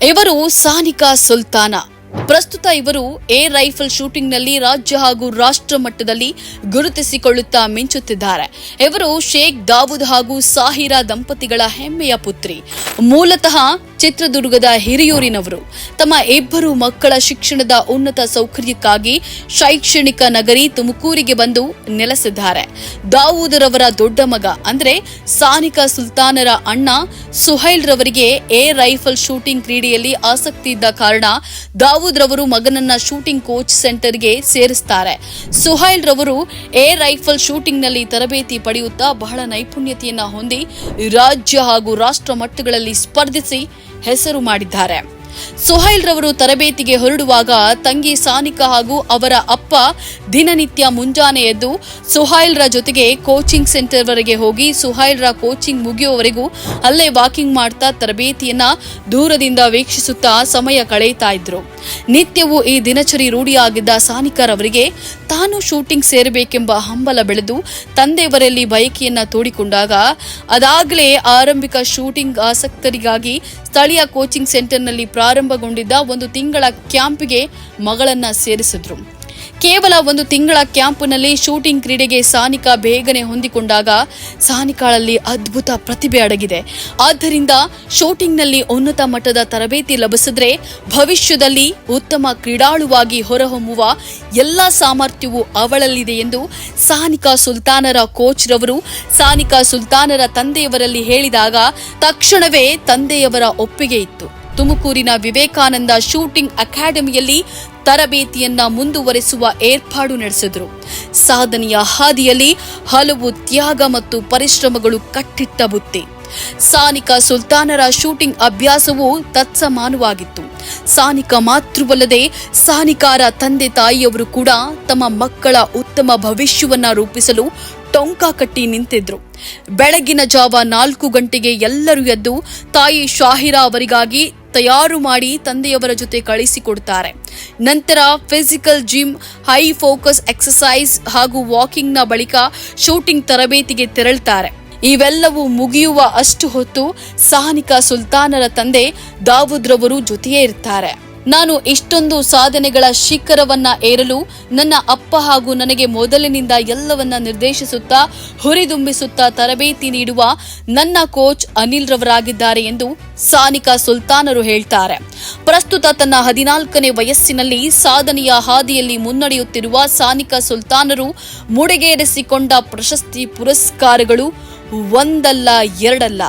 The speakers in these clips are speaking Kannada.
ಇವರು ಸಾನಿಕಾ ಸುಲ್ತಾನ. ಪ್ರಸ್ತುತ ಇವರು ಏರ್ ರೈಫಲ್ ಶೂಟಿಂಗ್ನಲ್ಲಿ ರಾಜ್ಯ ಹಾಗೂ ರಾಷ್ಟ್ರ ಮಟ್ಟದಲ್ಲಿ ಗುರುತಿಸಿಕೊಳ್ಳುತ್ತಾ ಮಿಂಚುತ್ತಿದ್ದಾರೆ. ಇವರು ಶೇಖ್ ದಾವೂದ್ ಹಾಗೂ ಸಾಹಿರಾ ದಂಪತಿಗಳ ಹೆಮ್ಮೆಯ ಪುತ್ರಿ. ಮೂಲತಃ ಚಿತ್ರದುರ್ಗದ ಹಿರಿಯೂರಿನವರು. ತಮ್ಮ ಇಬ್ಬರು ಮಕ್ಕಳ ಶಿಕ್ಷಣದ ಉನ್ನತ ಸೌಕರ್ಯಕ್ಕಾಗಿ ಶೈಕ್ಷಣಿಕ ನಗರಿ ತುಮಕೂರಿಗೆ ಬಂದು ನೆಲೆಸಿದ್ದಾರೆ. ದಾವೂದ್ ರವರ ದೊಡ್ಡ ಮಗ ಅಂದ್ರೆ ಸಾನಿಕಾ ಸುಲ್ತಾನರ ಅಣ್ಣ ಸುಹೈಲ್ ರವರಿಗೆ ಏರ್ ರೈಫಲ್ ಶೂಟಿಂಗ್ ಕ್ರೀಡೆಯಲ್ಲಿ ಆಸಕ್ತಿ ಇದ್ದ ಕಾರಣ ದಾವೂದ್ ರವರು ಮಗನನ್ನ ಶೂಟಿಂಗ್ ಕೋಚ್ ಸೆಂಟರ್ಗೆ ಸೇರಿಸ್ತಾರೆ. ಸುಹೈಲ್ ರವರು ಏರ್ ರೈಫಲ್ ಶೂಟಿಂಗ್ ನಲ್ಲಿ ತರಬೇತಿ ಪಡೆಯುತ್ತಾ ಬಹಳ ನೈಪುಣ್ಯತೆಯನ್ನ ಹೊಂದಿ ರಾಜ್ಯ ಹಾಗೂ ರಾಷ್ಟ್ರ ಮಟ್ಟಗಳಲ್ಲಿ ಸ್ಪರ್ಧಿಸಿ ಹೆಸರು ಮಾಡಿದ್ದಾರೆ. ಸುಹೈಲ್ ರವರು ತರಬೇತಿಗೆ ಹೊರಡುವಾಗ ತಂಗಿ ಸಾನಿಕಾ ಹಾಗೂ ಅವರ ಅಪ್ಪ ದಿನನಿತ್ಯ ಮುಂಜಾನೆ ಎದ್ದು ಸುಹೈಲ್ ರ ಜೊತೆಗೆ ಕೋಚಿಂಗ್ ಸೆಂಟರ್ ವರೆಗೆ ಹೋಗಿ ಸುಹೈಲ್ ರ ಕೋಚಿಂಗ್ ಮುಗಿಯುವವರೆಗೂ ಅಲ್ಲೇ ವಾಕಿಂಗ್ ಮಾಡ್ತಾ ತರಬೇತಿಯನ್ನ ದೂರದಿಂದ ವೀಕ್ಷಿಸುತ್ತಾ ಸಮಯ ಕಳೆಯುತ್ತಾ ಇದ್ರು. ನಿತ್ಯವೂ ಈ ದಿನಚರಿ ರೂಢಿಯಾಗಿದ್ದ ಸಾನಿಕಾ ರವರಿಗೆ ತಾನು ಶೂಟಿಂಗ್ ಸೇರಬೇಕೆಂಬ ಹಂಬಲ ಬೆಳೆದು ತಂದೆಯವರಲ್ಲಿ ಬಯಕೆಯನ್ನ ತೋಡಿಕೊಂಡಾಗ ಅದಾಗಲೇ ಆರಂಭಿಕ ಶೂಟಿಂಗ್ ಆಸಕ್ತರಿಗಾಗಿ ಸ್ಥಳೀಯ ಕೋಚಿಂಗ್ ಸೆಂಟರ್ನಲ್ಲಿ ಪ್ರಾರಂಭಗೊಂಡಿದ್ದ 1 ತಿಂಗಳ ಕ್ಯಾಂಪ್ಗೆ ಮಗಳನ್ನ ಸೇರಿಸಿದ್ರು. ಕೇವಲ 1 ತಿಂಗಳ ಕ್ಯಾಂಪ್ನಲ್ಲಿ ಶೂಟಿಂಗ್ ಕ್ರೀಡೆಗೆ ಸಾನಿಕಾ ಬೇಗನೆ ಹೊಂದಿಕೊಂಡಾಗ ಸಾನಿಕಾಳಲ್ಲಿ ಅದ್ಭುತ ಪ್ರತಿಭೆ ಅಡಗಿದೆ. ಆದ್ದರಿಂದ ಶೂಟಿಂಗ್ನಲ್ಲಿ ಉನ್ನತ ಮಟ್ಟದ ತರಬೇತಿ ಲಭಿಸಿದ್ರೆ ಭವಿಷ್ಯದಲ್ಲಿ ಉತ್ತಮ ಕ್ರೀಡಾಳುವಾಗಿ ಹೊರಹೊಮ್ಮುವ ಎಲ್ಲಾ ಸಾಮರ್ಥ್ಯವೂ ಅವಳಲ್ಲಿದೆ ಎಂದು ಸಾನಿಕಾ ಸುಲ್ತಾನರ ಕೋಚ್ ರವರು ಸಾನಿಕಾ ಸುಲ್ತಾನರ ತಂದೆಯವರಲ್ಲಿ ಹೇಳಿದಾಗ ತಕ್ಷಣವೇ ತಂದೆಯವರ ಒಪ್ಪಿಗೆ ಇತ್ತು. ತುಮಕೂರಿನ ವಿವೇಕಾನಂದ ಶೂಟಿಂಗ್ ಅಕಾಡೆಮಿಯಲ್ಲಿ ತರಬೇತಿಯನ್ನ ಮುಂದುವರೆಸುವ ಏರ್ಪಾಡು ನಡೆಸಿದ್ರು. ಸಾಧನೆಯ ಹಾದಿಯಲ್ಲಿ ಹಲವು ತ್ಯಾಗ ಮತ್ತು ಪರಿಶ್ರಮಗಳು ಕಟ್ಟಿಟ್ಟ ಬುತ್ತಿ. ಸಾನಿಕಾ ಸುಲ್ತಾನರ ಶೂಟಿಂಗ್ ಅಭ್ಯಾಸವು ತತ್ಸಮಾನವಾಗಿತ್ತು. ಸಾನಿಕಾ ಮಾತ್ರವಲ್ಲದೆ ಸಾನಿಕಾರ ತಂದೆ ತಾಯಿಯವರು ಕೂಡ ತಮ್ಮ ಮಕ್ಕಳ ಉತ್ತಮ ಭವಿಷ್ಯವನ್ನ ರೂಪಿಸಲು ಟೊಂಕ ಕಟ್ಟಿ ನಿಂತಿದ್ರು. ಬೆಳಗಿನ ಜಾವ 4 ಗಂಟೆಗೆ ಎಲ್ಲರೂ ಎದ್ದು ತಾಯಿ ಶಾಹಿರಾ ಅವರಿಗಾಗಿ ತಯಾರು ಮಾಡಿ ತಂದೆಯವರ ಜೊತೆ ಕಳಿಸಿಕೊಡ್ತಾರೆ. ನಂತರ physical gym, high focus exercise ಹಾಗೂ ವಾಕಿಂಗ್ ನ ಬಳಿಕ ಶೂಟಿಂಗ್ ತರಬೇತಿಗೆ ತೆರಳುತ್ತಾರೆ. ಇವೆಲ್ಲವೂ ಮುಗಿಯುವ ಅಷ್ಟು ಹೊತ್ತು ಸಾನಿಕಾ ಸುಲ್ತಾನರ ತಂದೆ ದಾವೂದ್ ರವರು ಜೊತೆಯೇ ಇರ್ತಾರೆ. ನಾನು ಇಷ್ಟೊಂದು ಸಾಧನೆಗಳ ಶಿಖರವನ್ನ ಏರಲು ನನ್ನ ಅಪ್ಪ ಹಾಗೂ ನನಗೆ ಮೊದಲಿನಿಂದ ಎಲ್ಲವನ್ನ ನಿರ್ದೇಶಿಸುತ್ತಾ ಹುರಿದುಂಬಿಸುತ್ತಾ ತರಬೇತಿ ನೀಡುವ ನನ್ನ ಕೋಚ್ ಅನಿಲ್ ರವರಾಗಿದ್ದಾರೆ ಎಂದು ಸಾನಿಕಾ ಸುಲ್ತಾನರು ಹೇಳ್ತಾರೆ. ಪ್ರಸ್ತುತ ತನ್ನ 14ನೇ ವಯಸ್ಸಿನಲ್ಲಿ ಸಾಧನೆಯ ಹಾದಿಯಲ್ಲಿ ಮುನ್ನಡೆಯುತ್ತಿರುವ ಸಾನಿಕಾ ಸುಲ್ತಾನರು ಮುಡಿಗೇರಿಸಿಕೊಂಡ ಪ್ರಶಸ್ತಿ ಪುರಸ್ಕಾರಗಳು ಒಂದಲ್ಲ ಎರಡಲ್ಲ.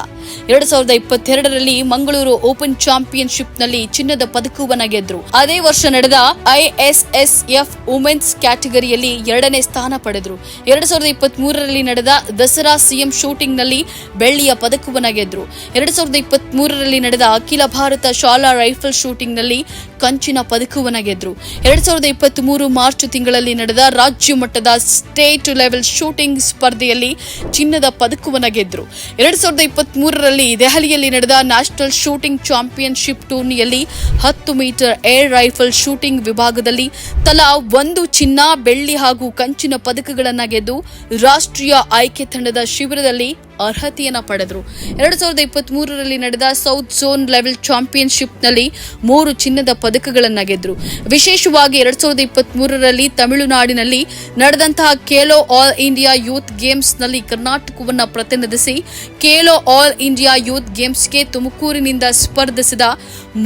2022ರಲ್ಲಿ ಮಂಗಳೂರು ಓಪನ್ ಚಾಂಪಿಯನ್ಶಿಪ್ನಲ್ಲಿ ಚಿನ್ನದ ಪದಕವನ್ನ ಗೆದ್ರು. ಅದೇ ವರ್ಷ ನಡೆದ ISSF ವುಮೆನ್ಸ್ ಕ್ಯಾಟಗರಿಯಲ್ಲಿ 2ನೇ ಸ್ಥಾನ ಪಡೆದ್ರು. 2023ರಲ್ಲಿ ನಡೆದ ದಸರಾ ಸಿಎಂ ಶೂಟಿಂಗ್ನಲ್ಲಿ ಬೆಳ್ಳಿಯ ಪದಕವನ್ನ ಗೆದ್ರು. 2023ರಲ್ಲಿ ನಡೆದ ಅಖಿಲ ಭಾರತ ಶಾಲಾ ರೈಫಲ್ ಶೂಟಿಂಗ್ನಲ್ಲಿ ಕಂಚಿನ ಪದಕವನ್ನ ಗೆದ್ರು. 2023 ಮಾರ್ಚ್ ತಿಂಗಳಲ್ಲಿ ನಡೆದ ರಾಜ್ಯ ಮಟ್ಟದ ಸ್ಟೇಟ್ ಲೆವೆಲ್ ಶೂಟಿಂಗ್ ಸ್ಪರ್ಧೆಯಲ್ಲಿ ಚಿನ್ನದ ಪದಕವನ್ನ ಗೆದ್ರು. 2023ರಲ್ಲಿ ದೆಹಲಿಯಲ್ಲಿ ನಡೆದ ನ್ಯಾಷನಲ್ ಶೂಟಿಂಗ್ ಚಾಂಪಿಯನ್ಶಿಪ್ ಟೂರ್ನಿಯಲ್ಲಿ 10 ಮೀಟರ್ ಏರ್ ರೈಫಲ್ ಶೂಟಿಂಗ್ ವಿಭಾಗದಲ್ಲಿ ತಲಾ 1 ಚಿನ್ನ, ಬೆಳ್ಳಿ ಹಾಗೂ ಕಂಚಿನ ಪದಕಗಳನ್ನು ಗೆದ್ದು ರಾಷ್ಟ್ರೀಯ ಆಯ್ಕೆ ತಂಡದ ಶಿಬಿರದಲ್ಲಿ ಅರ್ಹತೆಯನ್ನ ಪಡೆದರು. 2023ರಲ್ಲಿ ನಡೆದ ಸೌತ್ ಝೋನ್ ಲೆವೆಲ್ ಚಾಂಪಿಯನ್ಶಿಪ್ನಲ್ಲಿ 3 ಚಿನ್ನದ ಪದಕಗಳನ್ನ ಗೆದ್ರು. ವಿಶೇಷವಾಗಿ 2023ರಲ್ಲಿ ತಮಿಳುನಾಡಿನಲ್ಲಿ ನಡೆದಂತಹ ಖೇಲೋ ಆಲ್ ಇಂಡಿಯಾ ಯೂತ್ ಗೇಮ್ಸ್ನಲ್ಲಿ ಕರ್ನಾಟಕವನ್ನ ಪ್ರತಿನಿಧಿಸಿ ಖೇಲೋ ಆಲ್ ಇಂಡಿಯಾ ಯೂತ್ ಗೇಮ್ಸ್ಗೆ ತುಮಕೂರಿನಿಂದ ಸ್ಪರ್ಧಿಸಿದ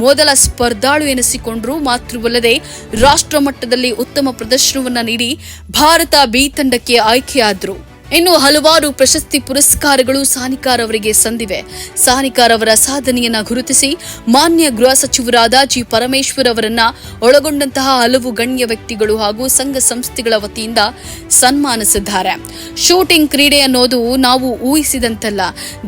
ಮೊದಲ ಸ್ಪರ್ಧಾಳು ಎನಿಸಿಕೊಂಡರು. ಮಾತ್ರವಲ್ಲದೆ ರಾಷ್ಟ್ರ ಮಟ್ಟದಲ್ಲಿ ಉತ್ತಮ ಪ್ರದರ್ಶನವನ್ನ ನೀಡಿ ಭಾರತ ಬಿ ತಂಡಕ್ಕೆ ಆಯ್ಕೆಯಾದರು. ಇನ್ನು ಹಲವಾರು ಪ್ರಶಸ್ತಿ ಪುರಸ್ಕಾರಗಳು ಸಾನಿಕಾರವರಿಗೆ ಸಂದಿವೆ. ಸಾನಿಕಾರವರ ಸಾಧನೆಯನ್ನ ಗುರುತಿಸಿ ಮಾನ್ಯ ಗೃಹ ಸಚಿವರಾದ ಜಿ ಪರಮೇಶ್ವರ್ ಅವರನ್ನ ಒಳಗೊಂಡಂತಹ ಹಲವು ಗಣ್ಯ ವ್ಯಕ್ತಿಗಳು ಹಾಗೂ ಸಂಘ ಸಂಸ್ಥೆಗಳ ವತಿಯಿಂದ ಸನ್ಮಾನಿಸಿದ್ದಾರೆ. ಶೂಟಿಂಗ್ ಕ್ರೀಡೆ ಅನ್ನೋದು ನಾವು ಊಹಿಸಿದಂತಲ್ಲ.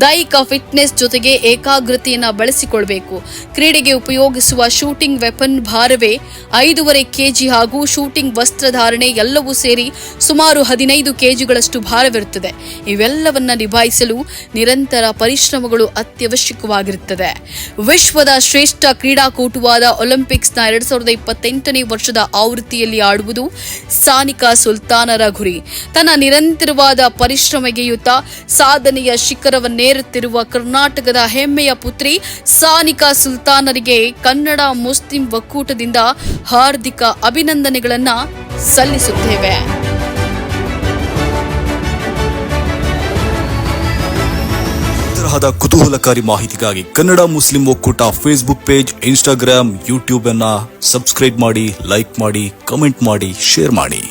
ದೈಹಿಕ ಫಿಟ್ನೆಸ್ ಜೊತೆಗೆ ಏಕಾಗ್ರತೆಯನ್ನ ಬಳಸಿಕೊಳ್ಬೇಕು. ಕ್ರೀಡೆಗೆ ಉಪಯೋಗಿಸುವ ಶೂಟಿಂಗ್ ವೆಪನ್ ಭಾರವೇ 5.5 kg ಹಾಗೂ ಶೂಟಿಂಗ್ ವಸ್ತ್ರಧಾರಣೆ ಎಲ್ಲವೂ ಸೇರಿ ಸುಮಾರು 15 kgಗಳಷ್ಟು ಭಾರ ಒತ್ತಡವಿರುತ್ತದೆ. ಇವೆಲ್ಲವನ್ನ ನಿಭಾಯಿಸಲು ನಿರಂತರ ಪರಿಶ್ರಮಗಳು ಅತ್ಯವಶ್ಯಕವಾಗಿರುತ್ತದೆ. ವಿಶ್ವದ ಶ್ರೇಷ್ಠ ಕ್ರೀಡಾಕೂಟವಾದ ಒಲಿಂಪಿಕ್ಸ್ನ 2028ನೇ ವರ್ಷದ ಆವೃತ್ತಿಯಲ್ಲಿ ಆಡುವುದು ಸಾನಿಕಾ ಸುಲ್ತಾನರ ಗುರಿ. ತನ್ನ ನಿರಂತರವಾದ ಪರಿಶ್ರಮಗೆಯುತ ಸಾಧನೆಯ ಶಿಖರವನ್ನೇರುತ್ತಿರುವ ಕರ್ನಾಟಕದ ಹೆಮ್ಮೆಯ ಪುತ್ರಿ ಸಾನಿಕಾ ಸುಲ್ತಾನರಿಗೆ ಕನ್ನಡ ಮುಸ್ಲಿಂ ಒಕ್ಕೂಟದಿಂದ ಹಾರ್ದಿಕ ಅಭಿನಂದನೆಗಳನ್ನು ಸಲ್ಲಿಸುತ್ತೇವೆ. ತರಹದ ಕುತೂಹಲಕಾರಿ ಮಾಹಿತಿಗಾಗಿ ಕನ್ನಡ ಮುಸ್ಲಿಂ ಒಕ್ಕೂಟ ಫೇಸ್ಬುಕ್ ಪೇಜ್, ಇನ್ಸ್ಟಾಗ್ರಾಮ್, ಯೂಟ್ಯೂಬ್ ಅನ್ನ ಸಬ್ಸ್ಕ್ರೈಬ್ ಮಾಡಿ, ಲೈಕ್ ಮಾಡಿ, ಕಮೆಂಟ್ ಮಾಡಿ, ಶೇರ್ ಮಾಡಿ.